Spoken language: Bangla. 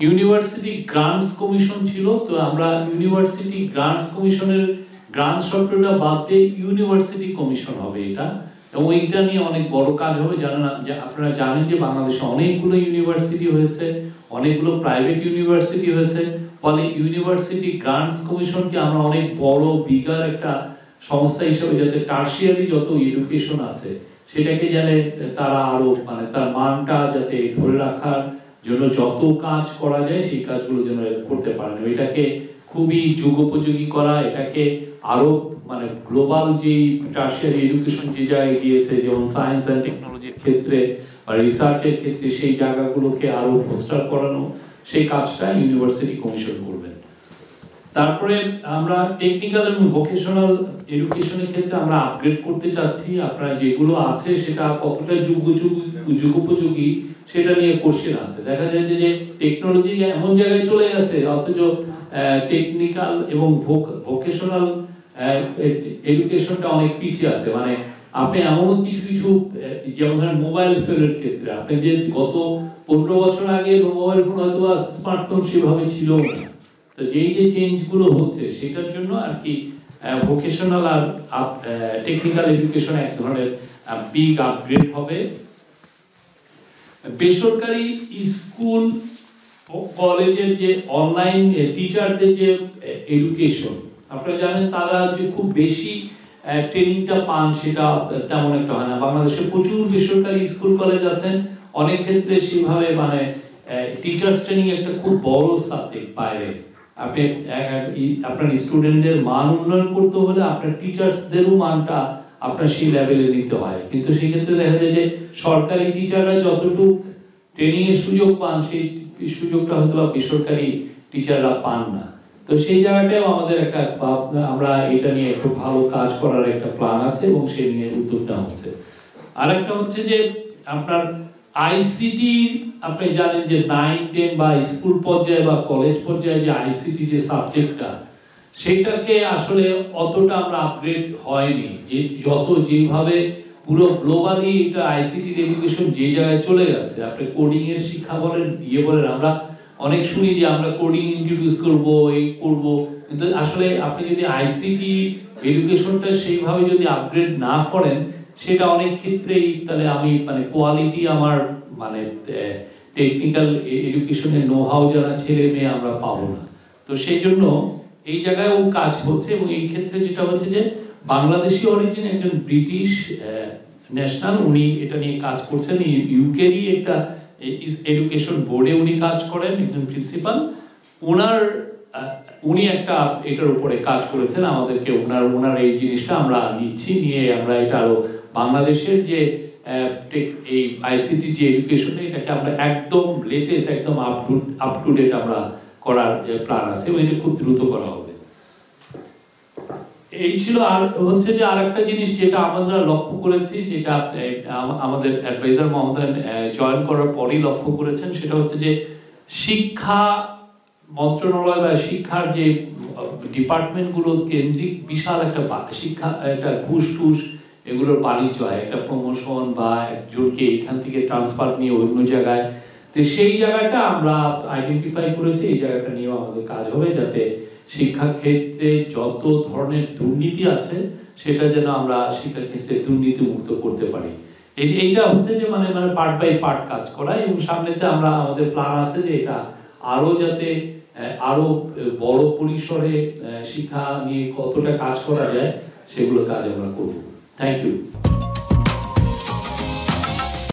ইউনিভার্সিটি গ্রান্টস কমিশন ছিল, তো আমরা ইউনিভার্সিটি গ্রান্টস কমিশনের গ্রান্ট সফটওয়্যারটা বাদ দিয়ে ইউনিভার্সিটি কমিশন হবে এটা, এবং এইটা নিয়ে অনেক বড় কাজ হবে। আপনারা জানেন যে বাংলাদেশে অনেকগুলো ইউনিভার্সিটি হয়েছে, অনেকগুলো প্রাইভেট ইউনিভার্সিটি হয়েছে, ফলে ইউনিভার্সিটি গ্রান্টস কমিশনকে আমরা অনেক বড় বিগার একটা সংস্থা হিসেবে, যাতে টার্সিয়ারি যত এডুকেশন আছে সেটাকে জানে তারা আরো মানে তার মানটা যাতে ধরে রাখার জন্য যত কাজ করা যায় সেই কাজগুলো যেন করতে পারেন, এটাকে খুবই যুগোপযোগী করা, এটাকে আরো মানে গ্লোবাল যে টার্সিয়ারি এডুকেশন যে জায়গায় গিয়েছে, যেমন সায়েন্স অ্যান্ড টেকনোলজির ক্ষেত্রে বা রিসার্চের ক্ষেত্রে সেই জায়গাগুলোকে আরো ফোস্টার করানো, সেই কাজটা ইউনিভার্সিটি কমিশন করবেন। তারপরে আমরা টেকনিক্যাল এবং ভোকেশনাল এডুকেশনের ক্ষেত্রে আমরা আপগ্রেড করতে চাচ্ছি। আপনারা যেগুলো আছে সেটা কতটা যুগোপযোগী সেটা নিয়ে কোশ্চেন আছে। দেখা যায় যে টেকনোলজি এমন জায়গায় চলে গেছে অথচ টেকনিক্যাল এবং ভোকেশনাল এডুকেশনটা অনেক পিছিয়ে আছে। মানে আপনি এমন কিছু কিছু যেমন মোবাইল ফোনের ক্ষেত্রে আপনি যে গত 15 বছর আগে মোবাইল ফোন হয়তো স্মার্টফোন সেভাবে ছিল না, তো যেই যে চেঞ্জ গুলো হচ্ছে সেটার জন্য আর কি ভোকেশনাল আর টেকনিক্যাল এডুকেশন এক ধরনের বিগ আপগ্রেড হবে। বেসরকারি স্কুল ও কলেজের যে অনলাইন টিচারদের যে এডুকেশন, আপনারা জানেন তারা যে খুব বেশি ট্রেনিংটা পান সেটা তেমন একটা হয় না। বাংলাদেশে প্রচুর বেসরকারি স্কুল কলেজ আছেন, অনেক ক্ষেত্রে সেভাবে মানে টিচার্স ট্রেনিং একটা খুব বড় সাবজেক্ট বাইরে। আপনি আপনার স্টুডেন্টদের মান উন্নয়ন করতে হলে আপনার টিচার্সদেরও মানটা আপনার সেই লেভেলে নিতে হয়, কিন্তু সেই ক্ষেত্রে দেখা যায় যে সরকারি টিচাররা যতটুকু ট্রেনিং এর সুযোগ পান সেই সুযোগটা হয়তো বেসরকারি টিচাররা পান না। তো সেই জায়গাটাও আমাদের একটা আমরা এটা নিয়ে একটু ভালো কাজ করার একটা প্ল্যান আছে এবং সেই নিয়ে উদ্যোগ নেওয়া হচ্ছে। আরেকটা হচ্ছে যে আপনার আইসিটি, আপনি জানেন যে 9, 10 বা স্কুল পর্যায়ে বা কলেজ পর্যায়ে যে আইসিটি যে সাবজেক্টটা, সেটাকে আসলে অতটা আমরা আপগ্রেড হয়নি। যে যত যেভাবে পুরো গ্লোবালি এটা আইসিটি এডুকেশন যে জায়গায় চলে গেছে, আপনি কোডিং এর শিক্ষা বলেন বলেন, আমরা অনেক শুনি যে আমরা কোডিং ইন্ট্রোডিউস করব এই করব, কিন্তু আসলে আপনি যদি আইসিটি এডুকেশনটা সেইভাবে যদি আপগ্রেড না করেন সেটা অনেক ক্ষেত্রেই তাহলে আমি মানে কোয়ালিটি আমার মানে টেকনিক্যাল এডুকেশনের নো হাউ যারা ছেলে মেয়ে আমরা পাবো না। তো সেই জন্য এই জায়গায়ও কাজ হচ্ছে, এবং এই ক্ষেত্রে যেটা হচ্ছে যে বাংলাদেশি অরিজিন একজন ব্রিটিশ ন্যাশনাল, উনি এটা নিয়ে কাজ করছেন, ইউকেরই একটা এডুকেশন বোর্ডে উনি কাজ করেন, একজন প্রিন্সিপাল। উনি একটা এটার উপরে কাজ করেছেন, আমাদেরকে ওনার এই জিনিসটা আমরা নিচ্ছি, নিয়ে আমরা এটা আরো বাংলাদেশের যে এই আইসিটি যে এডুকেশন এটাকে আমরা একদম লেটেস্ট একদম আপ টু ডেট আমরা করার প্ল্যান আছে, ওইটা খুব দ্রুত করা হবে। এই ছিল। আর হচ্ছে যে আরেকটা জিনিস যেটা আমরা লক্ষ্য করেছি, যেটা আমাদের অ্যাডভাইজার মহোদয় জয়েন করার পরই লক্ষ্য করেছেন, সেটা হচ্ছে যে শিক্ষা মন্ত্রণালয় বা শিক্ষার যে ডিপার্টমেন্টগুলো কেন্দ্রিক বিশাল একটা শিক্ষা একটা ঘুষ টুস এগুলোর বাণিজ্য হয়, একটা প্রমোশন বা একজনকে এখান থেকে ট্রান্সফার নিয়ে অন্য জায়গায়, তো সেই জায়গাটা আমরা আইডেন্টিফাই করেছি, এই জায়গাটা নিয়েও আমাদের কাজ হবে, যাতে শিক্ষা ক্ষেত্রে যত ধরনের দুর্নীতি আছে সেটা যেন আমরা শিক্ষা ক্ষেত্রে দুর্নীতি মুক্ত করতে পারি। এইটা হচ্ছে যে মানে পার্ট বাই পার্ট কাজ করা, এবং সামনেতে আমরা আমাদের প্ল্যান আছে যে এটা আরো যাতে আরো বড় পরিসরে শিক্ষা নিয়ে কতটা কাজ করা যায় সেগুলো কাজ আমরা করব। Thank you.